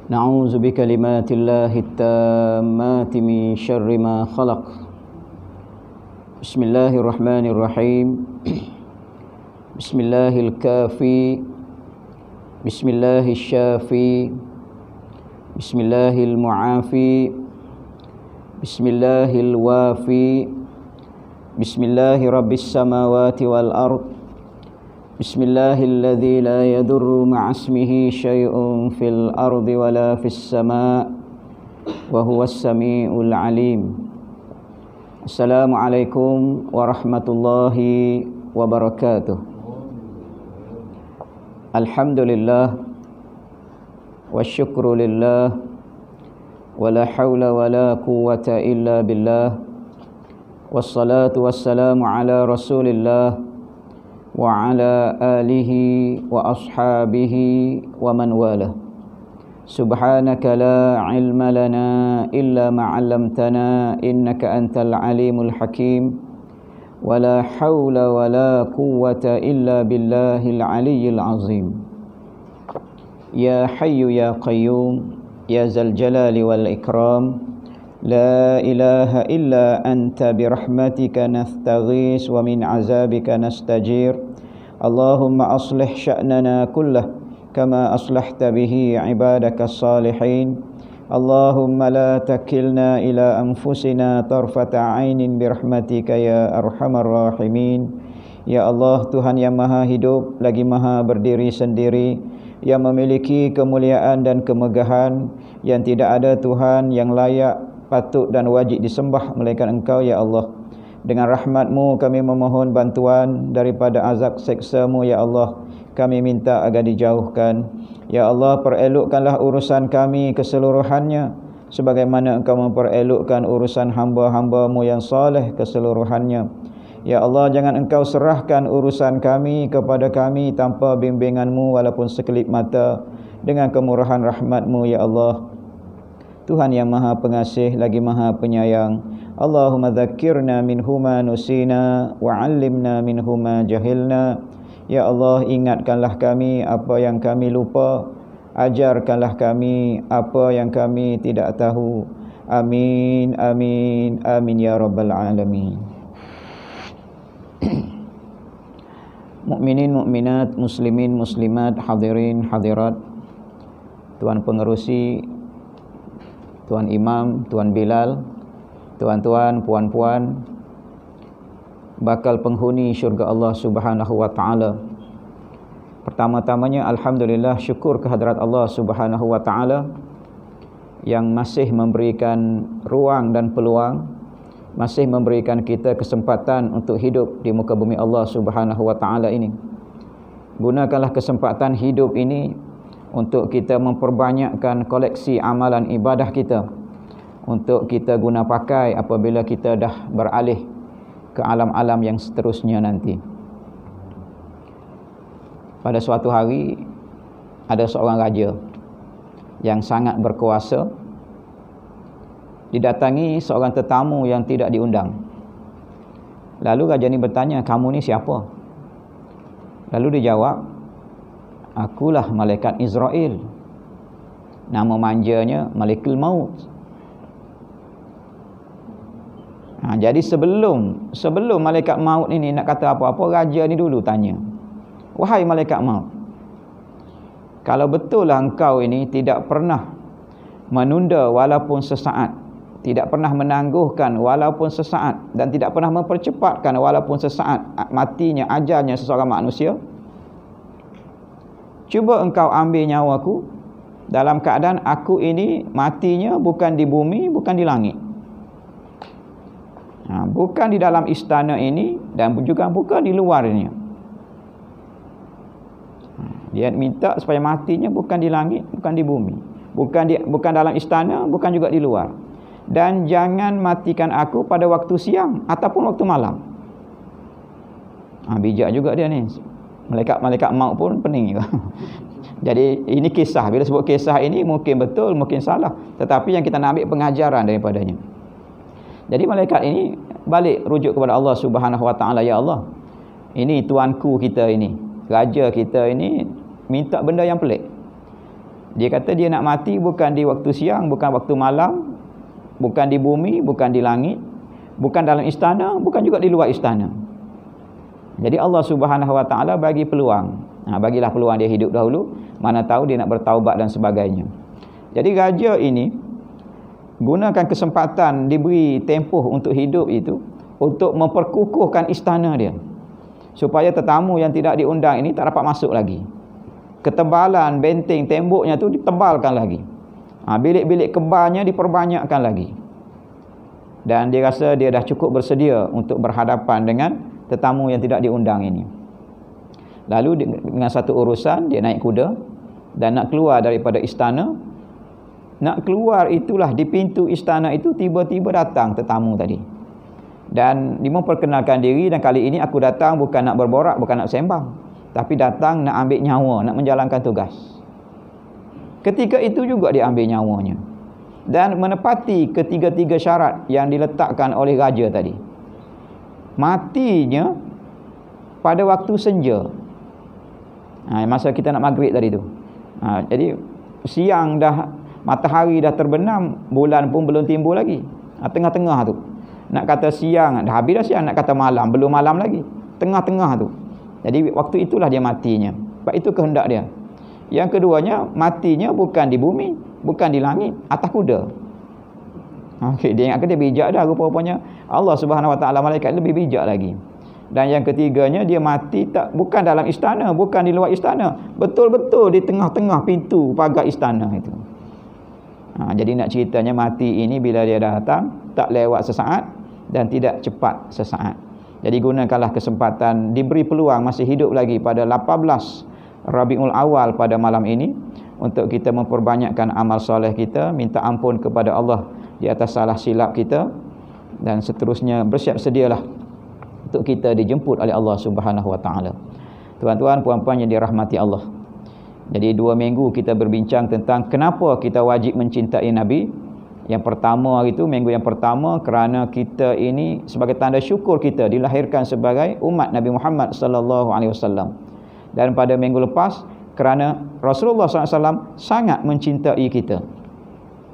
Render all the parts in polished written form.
نعوذ بكلمات الله التامات من شر ما خلق. بسم الله الرحمن الرحيم. بسم الله الكافي، بسم الله الشافي، بسم الله المعافي، بسم الله الوافي، بسم الله رب السماوات والأرض، بسم الله الذي لا يضر مع اسمه شيء في الأرض ولا في السماء وهو السميع العليم. السلام عليكم ورحمة الله وبركاته. الحمد لله والشكر لله ولا حول ولا قوة إلا بالله والصلاة والسلام على رسول الله وعلى آله وأصحابه ومن والاه. سبحانك لا علم لنا إلا ما علمتنا إنك أنت العليم الحكيم ولا حول ولا قوة إلا بالله العلي العظيم. يا حي يا قيوم يا ذا الجلال والإكرام لا إله إلا أنت برحمتك نستغيث ومن عذابك نستجير. اللهم أصلح شأننا كله كما أصلحت به عبادك الصالحين. اللهم لا تكلنا إلى أنفسنا طرفة عين برحمتك يا أرحم الراحمين. Ya Allah, Tuhan yang maha hidup lagi maha berdiri sendiri, yang memiliki kemuliaan dan kemegahan, yang tidak ada Tuhan yang layak, patut dan wajib disembah melainkan Engkau ya Allah. Dengan rahmat-Mu kami memohon bantuan daripada azab seksa-Mu ya Allah. Kami minta agar dijauhkan. Ya Allah, perelokkanlah urusan kami keseluruhannya sebagaimana Engkau memperelokkan urusan hamba-hamba-Mu yang saleh keseluruhannya. Ya Allah, jangan Engkau serahkan urusan kami kepada kami tanpa bimbingan-Mu walaupun sekelip mata. Dengan kemurahan rahmat-Mu ya Allah, Tuhan yang maha pengasih lagi maha penyayang. Allahumma dzakirna minhuma nusina wa 'allimna minhuma jahilna. Ya Allah, ingatkanlah kami apa yang kami lupa, ajarkanlah kami apa yang kami tidak tahu. Amin amin amin ya rabbal alamin. Mukminin mukminat, muslimin muslimat, hadirin hadirat, tuan pengerusi, tuan imam, tuan Bilal, tuan-tuan, puan-puan, bakal penghuni syurga Allah Subhanahu wa taala. Pertama-tamanya alhamdulillah, syukur kehadrat Allah Subhanahu wa taala yang masih memberikan ruang dan peluang, masih memberikan kita kesempatan untuk hidup di muka bumi Allah Subhanahu wa taala ini. Gunakanlah kesempatan hidup ini untuk kita memperbanyakkan koleksi amalan ibadah kita, untuk kita guna pakai apabila kita dah beralih ke alam-alam yang seterusnya nanti. Pada suatu hari ada seorang raja yang sangat berkuasa didatangi seorang tetamu yang tidak diundang. Lalu raja ni bertanya, "Kamu ni siapa?" Lalu dia jawab, "Akulah malaikat Israel. Nama manjanya Malikul Maut." Jadi sebelum malaikat maut ini nak kata apa-apa, raja ni dulu tanya, "Wahai malaikat maut, kalau betul lah engkau ini tidak pernah menunda walaupun sesaat, tidak pernah menangguhkan walaupun sesaat, dan tidak pernah mempercepatkan walaupun sesaat matinya, ajalnya seseorang manusia, cuba engkau ambil nyawaku dalam keadaan aku ini matinya bukan di bumi, bukan di langit, bukan di dalam istana ini, dan juga bukan di luarnya." Dia minta supaya matinya bukan di langit, bukan di bumi, bukan dalam istana, bukan juga di luar, dan jangan matikan aku pada waktu siang ataupun waktu malam. Bijak juga dia ni. Malaikat maut pun pening juga. Jadi ini kisah. Bila sebut kisah ini mungkin betul, mungkin salah, tetapi yang kita nak ambil pengajaran daripadanya. Jadi malaikat ini balik rujuk kepada Allah Subhanahu wa taala. Ya Allah, ini tuanku kita ini, raja kita ini minta benda yang pelik. Dia kata dia nak mati bukan di waktu siang, bukan waktu malam, bukan di bumi, bukan di langit, bukan dalam istana, bukan juga di luar istana. Jadi Allah Subhanahu Wa Taala bagi peluang. Bagilah peluang dia hidup dahulu, mana tahu dia nak bertaubat dan sebagainya. Jadi raja ini gunakan kesempatan diberi tempoh untuk hidup itu untuk memperkukuhkan istana dia, supaya tetamu yang tidak diundang ini tak dapat masuk lagi. Ketebalan benteng temboknya tu ditebalkan lagi. Bilik-bilik kebarnya diperbanyakkan lagi. Dan dia rasa dia dah cukup bersedia untuk berhadapan dengan tetamu yang tidak diundang ini. Lalu dengan satu urusan, dia naik kuda dan nak keluar daripada istana. Nak keluar itulah di pintu istana itu, tiba-tiba datang tetamu tadi. Dan dia memperkenalkan diri, dan kali ini aku datang bukan nak berborak, bukan nak sembang, tapi datang nak ambil nyawa, nak menjalankan tugas. Ketika itu juga dia ambil nyawanya dan menepati ketiga-tiga syarat yang diletakkan oleh raja tadi. Matinya pada waktu senja. Masa kita nak maghrib tadi tu. Jadi siang dah, matahari dah terbenam, bulan pun belum timbul lagi. Tengah-tengah tu. Nak kata siang, dah habis dah siang, nak kata malam, belum malam lagi. Tengah-tengah tu. Jadi waktu itulah dia matinya. Sebab itu kehendak dia. Yang keduanya, matinya bukan di bumi, bukan di langit, atas kuda. Okey, dia ingatkan dia bijak dah, rupa-rupanya Allah Subhanahu Wa Taala, malaikat lebih bijak lagi. Dan yang ketiganya, dia mati tak bukan dalam istana, bukan di luar istana, betul-betul di tengah-tengah pintu pagar istana itu. Jadi nak ceritanya, mati ini bila dia datang, tak lewat sesaat dan tidak cepat sesaat. Jadi gunakanlah kesempatan, diberi peluang masih hidup lagi pada 18 Rabiul Awal pada malam ini, untuk kita memperbanyakkan amal soleh kita, minta ampun kepada Allah di atas salah silap kita, dan seterusnya bersiap sedialah untuk kita dijemput oleh Allah Subhanahu Wa Taala. Tuan-tuan, puan-puan yang dirahmati Allah. Jadi 2 minggu kita berbincang tentang kenapa kita wajib mencintai Nabi. Yang pertama hari itu, minggu yang pertama, kerana kita ini sebagai tanda syukur kita dilahirkan sebagai umat Nabi Muhammad sallallahu alaihi wasallam. Dan pada minggu lepas, kerana Rasulullah SAW sangat mencintai kita.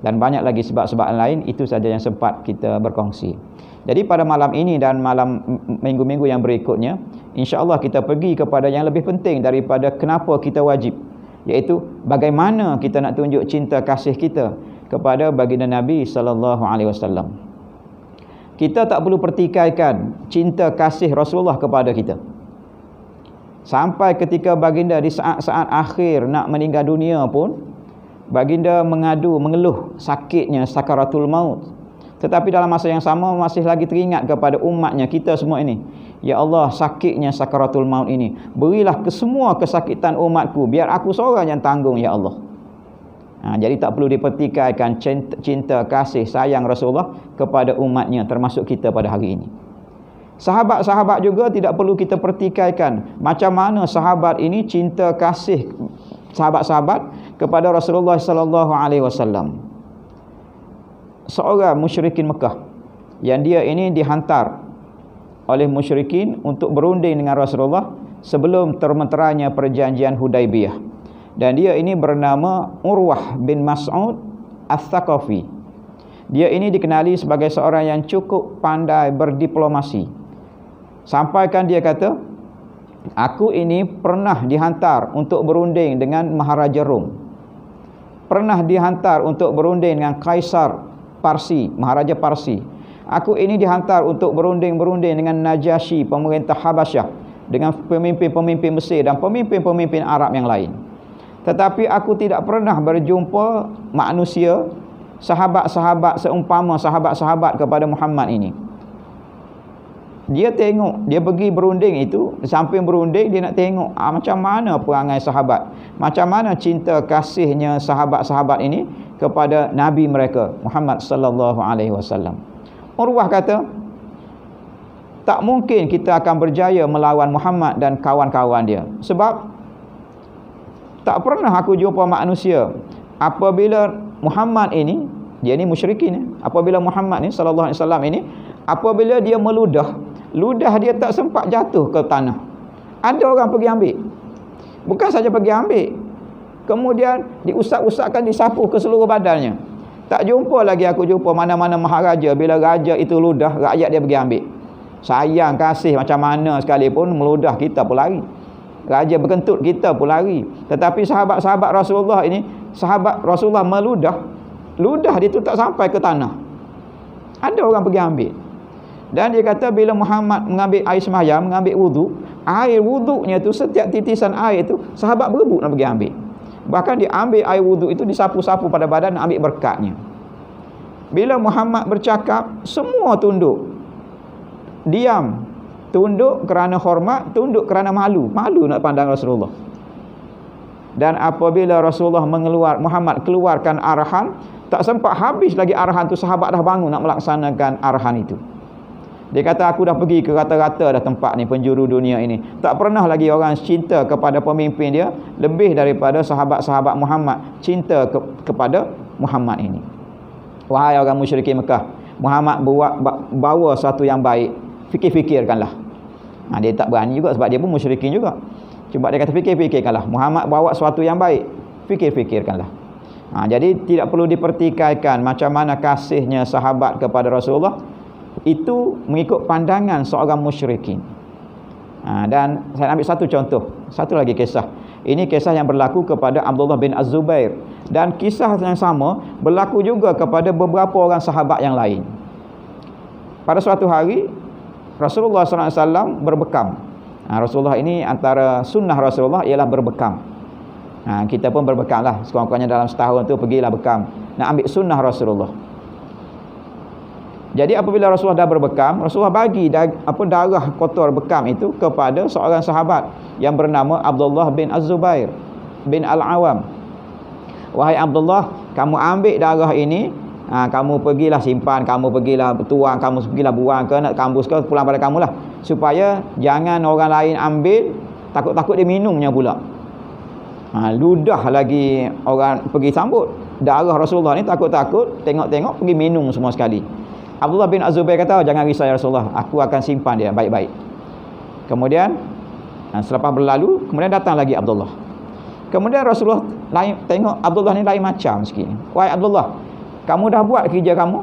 Dan banyak lagi sebab-sebab lain, itu saja yang sempat kita berkongsi. Jadi pada malam ini dan malam minggu-minggu yang berikutnya, insya-Allah kita pergi kepada yang lebih penting daripada kenapa kita wajib, iaitu bagaimana kita nak tunjuk cinta kasih kita kepada baginda Nabi sallallahu alaihi wasallam. Kita tak perlu pertikaikan cinta kasih Rasulullah kepada kita. Sampai ketika baginda di saat-saat akhir nak meninggal dunia pun, baginda mengeluh sakitnya sakaratul maut. Tetapi dalam masa yang sama masih lagi teringat kepada umatnya, kita semua ini. Ya Allah, sakitnya sakaratul maut ini, berilah ke semua kesakitan umatku, biar aku seorang yang tanggung ya Allah. Jadi tak perlu dipertikaikan cinta kasih sayang Rasulullah kepada umatnya, termasuk kita pada hari ini. Sahabat-sahabat juga tidak perlu kita pertikaikan macam mana sahabat ini cinta kasih sahabat-sahabat kepada Rasulullah sallallahu alaihi wasallam. Seorang musyrikin Mekah yang dia ini dihantar oleh musyrikin untuk berunding dengan Rasulullah sebelum termenteranya perjanjian Hudaibiyah. Dan dia ini bernama Urwah bin Mas'ud Ats-Tsaqafi. Dia ini dikenali sebagai seorang yang cukup pandai berdiplomasi. Sampaikan dia kata, aku ini pernah dihantar untuk berunding dengan Maharaja Rom. Pernah dihantar untuk berunding dengan Kaisar Parsi, Maharaja Parsi. Aku ini dihantar untuk berunding dengan Najasyi, pemerintah Habasyah, dengan pemimpin-pemimpin Mesir dan pemimpin-pemimpin Arab yang lain. Tetapi aku tidak pernah berjumpa manusia, sahabat-sahabat seumpama sahabat-sahabat kepada Muhammad ini. Dia tengok, dia pergi berunding itu, samping berunding dia nak tengok macam mana perangai sahabat, macam mana cinta kasihnya sahabat-sahabat ini kepada Nabi mereka Muhammad sallallahu alaihi wasallam. Urwah kata, tak mungkin kita akan berjaya melawan Muhammad dan kawan-kawan dia, sebab tak pernah aku jumpa manusia apabila Muhammad ini, dia ni musyrikin, apabila Muhammad ni sallallahu alaihi wasallam ini, apabila dia meludah, ludah dia tak sempat jatuh ke tanah. Ada orang pergi ambil. Bukan saja pergi ambil, Kemudian diusap-usapkan, disapu ke seluruh badannya. Tak jumpa lagi aku jumpa mana-mana maharaja, bila raja itu ludah, rakyat dia pergi ambil. Sayang kasih macam mana sekalipun, meludah kita pun lari. Raja berkentut, kita pun lari. Tetapi sahabat-sahabat Rasulullah ini, sahabat Rasulullah meludah, ludah dia tu tak sampai ke tanah. Ada orang pergi ambil. Dan dia kata bila Muhammad mengambil air sembahyang, mengambil wuduk, air wuduknya tu, setiap titisan air tu sahabat berebut nak pergi ambil. Bahkan dia ambil air wuduk itu, disapu-sapu pada badan, nak ambil berkatnya. Bila Muhammad bercakap, semua tunduk, diam. Tunduk kerana hormat, tunduk kerana malu. Malu nak pandang Rasulullah. Dan apabila Rasulullah Muhammad keluarkan arahan, tak sempat habis lagi arahan tu, sahabat dah bangun nak melaksanakan arahan itu. Dia kata, aku dah pergi ke rata-rata dah tempat ni, penjuru dunia ini. Tak pernah lagi orang cinta kepada pemimpin dia lebih daripada sahabat-sahabat Muhammad cinta kepada Muhammad ini. Wahai orang musyrikin Mekah, Muhammad bawa satu yang baik, fikir-fikirkanlah. Dia tak berani juga sebab dia pun musyrikin juga. Cuma dia kata fikir-fikirkanlah. Muhammad bawa sesuatu yang baik, fikir-fikirkanlah. Jadi tidak perlu dipertikaikan macam mana kasihnya sahabat kepada Rasulullah. Itu mengikut pandangan seorang musyrikin. Dan saya ambil satu contoh, satu lagi kisah. Ini kisah yang berlaku kepada Abdullah bin Az-Zubair. Dan kisah yang sama berlaku juga kepada beberapa orang sahabat yang lain. Pada suatu hari, Rasulullah SAW berbekam. Rasulullah ini antara sunnah Rasulullah ialah berbekam. Kita pun berbekam lah. Sekurang-kurangnya dalam setahun tu pergilah bekam. Nak ambil sunnah Rasulullah. Jadi apabila Rasulullah dah berbekam, Rasulullah bagi darah kotor bekam itu kepada seorang sahabat yang bernama Abdullah bin Az-Zubair bin Al-Awam. Wahai Abdullah, kamu ambil darah ini, kamu pergilah simpan, kamu pergilah tuang, kamu pergilah buang ke nak kampus ke, pulang pada kamulah, supaya jangan orang lain ambil, takut-takut dia minumnya pula. Ludah lagi orang pergi sambut darah Rasulullah ni, takut-takut tengok-tengok pergi minum semua sekali. Abdullah bin Az-Zubair kata, jangan risau ya Rasulullah, aku akan simpan dia baik-baik. Kemudian selepas berlalu, kemudian datang lagi Abdullah. Kemudian Rasulullah tengok Abdullah ni lain macam sikit. Wahai Abdullah, kamu dah buat kerja kamu?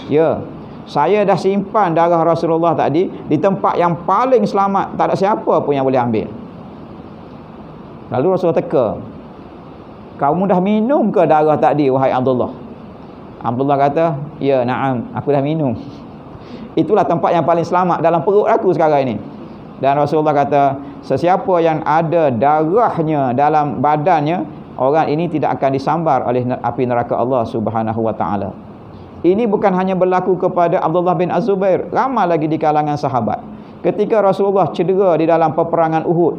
Ya, saya dah simpan darah Rasulullah tadi di tempat yang paling selamat, tak ada siapa pun yang boleh ambil. Lalu Rasulullah teka, kamu dah minum ke darah tadi wahai Abdullah? Abdullah kata, ya na'am, aku dah minum. Itulah tempat yang paling selamat dalam perut aku sekarang ini. Dan Rasulullah kata, sesiapa yang ada darahnya dalam badannya, orang ini tidak akan disambar oleh api neraka Allah Subhanahu wa ta'ala. Ini bukan hanya berlaku kepada Abdullah bin Az-Zubair, ramai lagi di kalangan sahabat. Ketika Rasulullah cedera di dalam peperangan Uhud,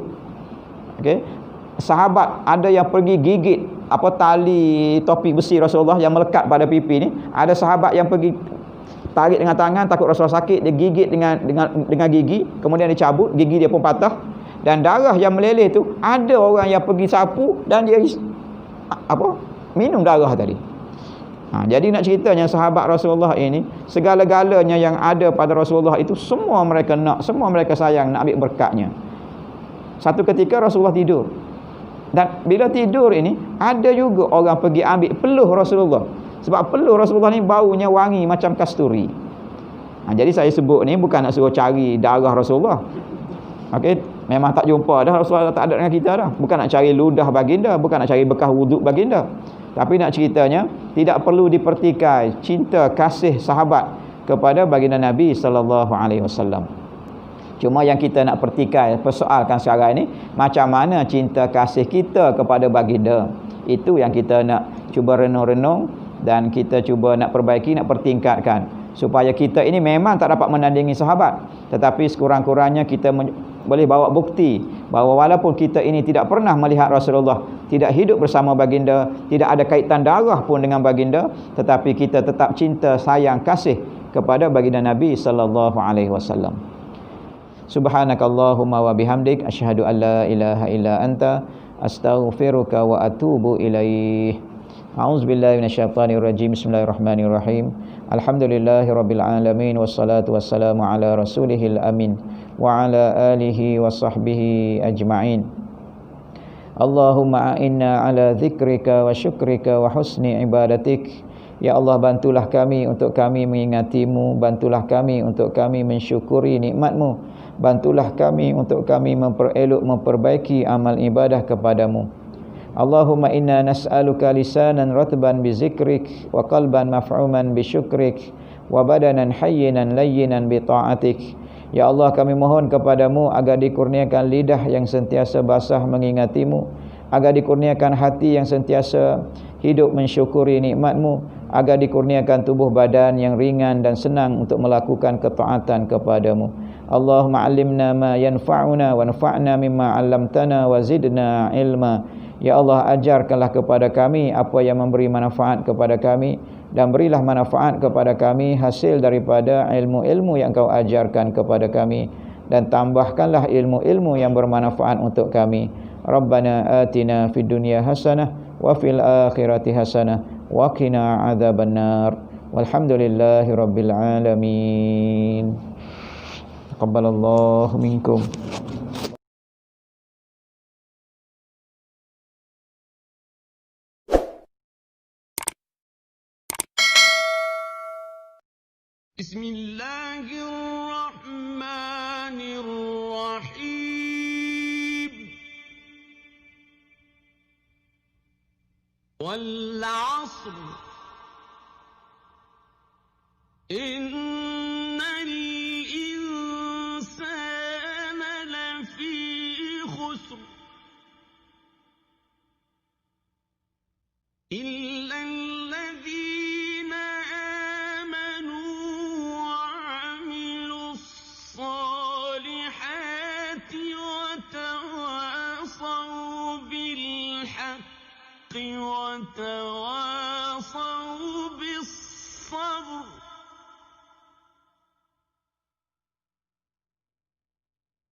sahabat ada yang pergi gigit tali topi besi Rasulullah yang melekat pada pipi ni. Ada sahabat yang pergi tarik dengan tangan, takut Rasulullah sakit, dia gigit dengan gigi, kemudian dicabut, gigi dia pun patah. Dan darah yang meleleh tu, ada orang yang pergi sapu dan dia minum darah tadi. Jadi nak ceritanya sahabat Rasulullah ini, segala-galanya yang ada pada Rasulullah itu semua mereka nak, semua mereka sayang, nak ambil berkatnya. Satu ketika Rasulullah tidur. Dan bila tidur ini, ada juga orang pergi ambil peluh Rasulullah. Sebab peluh Rasulullah ni baunya wangi macam kasturi. Jadi saya sebut ni bukan nak suruh cari darah Rasulullah. Memang tak jumpa dah, Rasulullah tak ada dengan kita dah. Bukan nak cari ludah baginda, bukan nak cari bekas wuduk baginda. Tapi nak ceritanya, tidak perlu dipertikai cinta kasih sahabat kepada baginda Nabi SAW. Cuma yang kita nak persoalkan sekarang ni, macam mana cinta kasih kita kepada baginda. Itu yang kita nak cuba renung-renung dan kita cuba nak perbaiki, nak pertingkatkan. Supaya kita ini memang tak dapat menandingi sahabat, tetapi sekurang-kurangnya kita boleh bawa bukti bahawa walaupun kita ini tidak pernah melihat Rasulullah, tidak hidup bersama baginda, tidak ada kaitan darah pun dengan baginda, tetapi kita tetap cinta, sayang, kasih kepada baginda Nabi SAW. Subhanakallahumma wa bihamdik, asyhadu an la ilaha illa anta, astaghfiruka wa atubu ilaih. A'udzubillahi minasyaitonirrajim. Bismillahirrahmanirrahim. Alhamdulillahirabbil alamin, wassalatu wassalamu ala rasulihil amin wa ala alihi wa sahbihi ajma'in. Allahumma a'inna ala zikrika wa syukrika wa husni ibadatik. Ya Allah, bantulah kami untuk kami mengingati-Mu, bantulah kami untuk kami mensyukuri nikmat-Mu, bantulah kami untuk kami memperelok memperbaiki amal ibadah kepadamu. Allahumma inna nas'aluka lisanan ratban bi zikrik wa qalban maf'uman bi syukrik wa badanan hayyinan layyinan bi ta'atik. Ya Allah, kami mohon kepadamu agar dikurniakan lidah yang sentiasa basah mengingati-Mu, agar dikurniakan hati yang sentiasa hidup mensyukuri nikmat-Mu, agar dikurniakan tubuh badan yang ringan dan senang untuk melakukan ketaatan kepadamu. Allahumma 'allimna ma yanfa'una wanfa'na mimma 'allamtana wa zidna ilma. Ya Allah, ajarkanlah kepada kami apa yang memberi manfaat kepada kami, dan berilah manfaat kepada kami hasil daripada ilmu-ilmu yang Kau ajarkan kepada kami, dan tambahkanlah ilmu-ilmu yang bermanfaat untuk kami. Rabbana atina fid dunya hasanah wa fil akhirati hasanah wa qina adzabannar. Walhamdulillahi rabbil alamin. Taqabbalallahu minkum. Bismillahirrahmanirrahim. Wal 'asr innal insana lafi khusr illa alladhina amanu wa 'amilus salihati wa tawasaw bil haqqi wa tawasaw bis sabr.